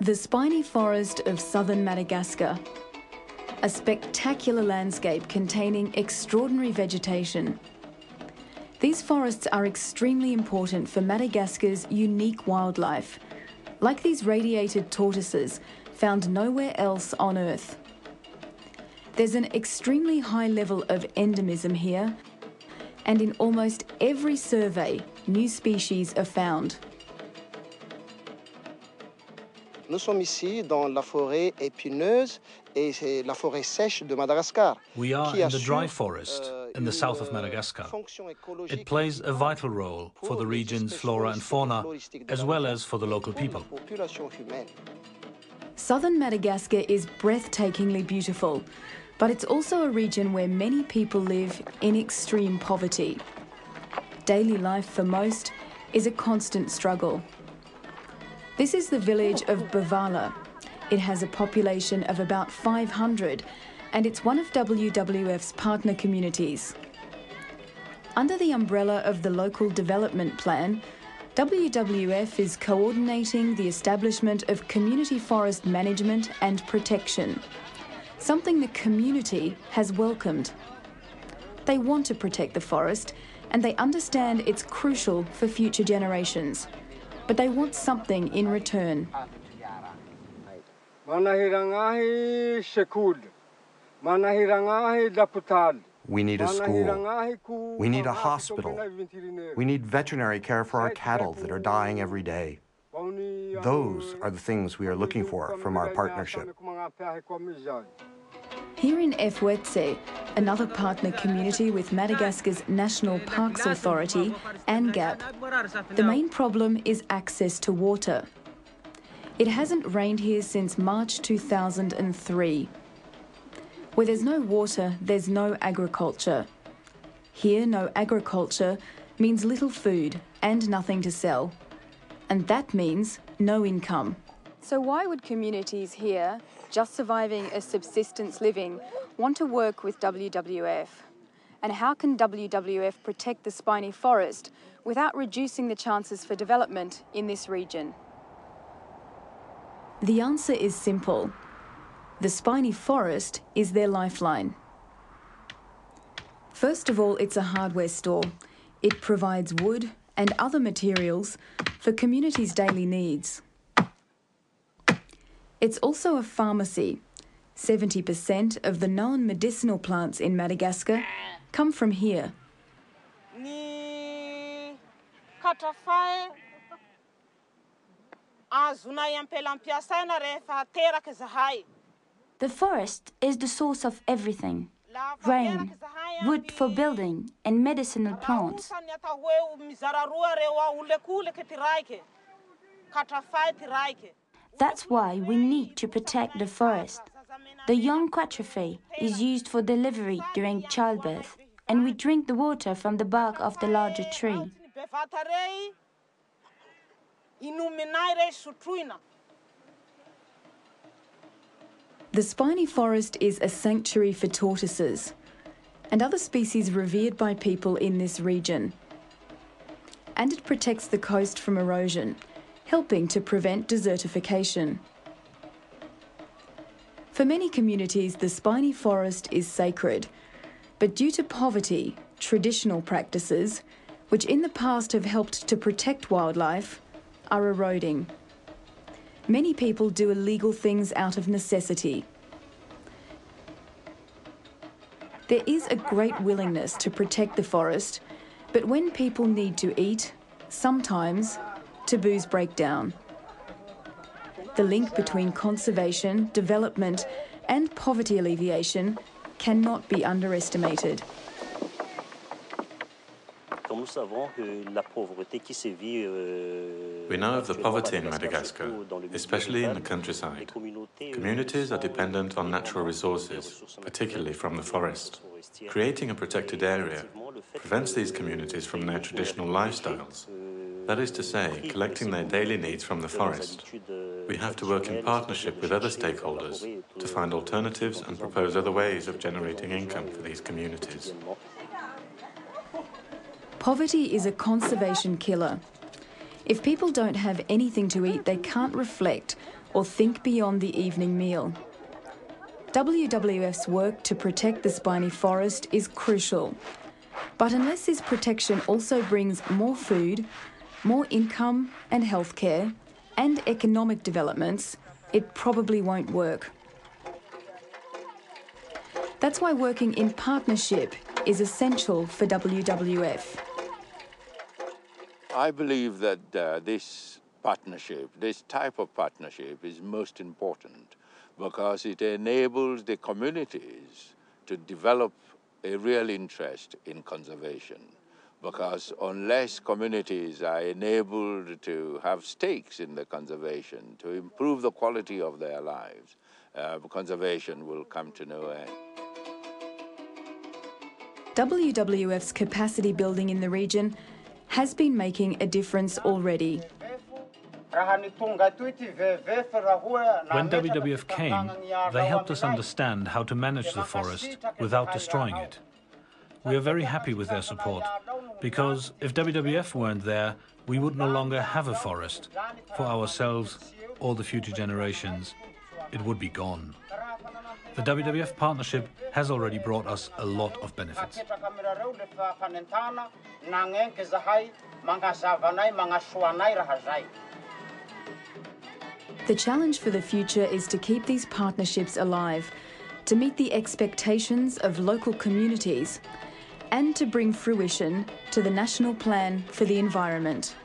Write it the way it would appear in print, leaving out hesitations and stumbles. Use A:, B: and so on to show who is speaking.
A: The spiny forest of southern Madagascar, a spectacular landscape containing extraordinary vegetation. These forests are extremely important for Madagascar's unique wildlife, like these radiated tortoises found nowhere else on Earth. There's an extremely high level of endemism here, and in almost every survey, new species are found.
B: Nous sommes ici dans la forêt épineuse et c'est la forêt sèche de Madagascar.
C: We are in the dry forest in the south of Madagascar. It plays a vital role for the region's flora and fauna, as well as for the local people.
A: Southern Madagascar is breathtakingly beautiful, but it's also a region where many people live in extreme poverty. Daily life for most is a constant struggle. This is the village of Bavala. It has a population of about 500 and it's one of WWF's partner communities. Under the umbrella of the local development plan, WWF is coordinating the establishment of community forest management and protection, something the community has welcomed. They want to protect the forest and they understand it's crucial for future generations. But they want something in return.
D: We need a school. We need a hospital. We need veterinary care for our cattle that are dying every day. Those are the things we are looking for from our partnership.
A: Here in Efwetse, another partner community with Madagascar's National Parks Authority, ANGAP, the main problem is access to water. It hasn't rained here since March 2003. Where there's no water, there's no agriculture. Here, no agriculture means little food and nothing to sell. And that means no income. So why would communities here, just surviving a subsistence living, want to work with WWF? And how can WWF protect the spiny forest without reducing the chances for development in this region? The answer is simple. The spiny forest is their lifeline. First of all, it's a hardware store. It provides wood and other materials for communities' daily needs. It's also a pharmacy. 70% of the known medicinal plants in Madagascar come from here.
E: The forest is the source of everything. Rain, wood for building, and medicinal plants. That's why we need to protect the forest. The young quatrefae is used for delivery during childbirth, and we drink the water from the bark of the larger tree.
A: The spiny forest is a sanctuary for tortoises and other species revered by people in this region. And it protects the coast from erosion, helping to prevent desertification. For many communities, the spiny forest is sacred, but due to poverty, traditional practices, which in the past have helped to protect wildlife, are eroding. Many people do illegal things out of necessity. There is a great willingness to protect the forest, but when people need to eat, sometimes taboos break down. The link between conservation, development, and poverty alleviation cannot be underestimated.
F: We know of the poverty in Madagascar, especially in the countryside. Communities are dependent on natural resources, particularly from the forest. Creating a protected area prevents these communities from their traditional lifestyles. That is to say, collecting their daily needs from the forest. We have to work in partnership with other stakeholders to find alternatives and propose other ways of generating income for these communities.
A: Poverty is a conservation killer. If people don't have anything to eat, they can't reflect or think beyond the evening meal. WWF's work to protect the spiny forest is crucial. But unless this protection also brings more food, more income and healthcare, and economic developments, it probably won't work. That's why working in partnership is essential for WWF.
G: I believe that this type of partnership is most important because it enables the communities to develop a real interest in conservation. Because unless communities are enabled to have stakes in the conservation, to improve the quality of their lives, conservation will come to no end.
A: WWF's capacity building in the region has been making a difference already.
C: When WWF came, they helped us understand how to manage the forest without destroying it. We are very happy with their support, because if WWF weren't there, we would no longer have a forest for ourselves or the future generations. It would be gone. The WWF partnership has already brought us a lot of benefits.
A: The challenge for the future is to keep these partnerships alive, to meet the expectations of local communities, and to bring fruition to the National Plan for the Environment.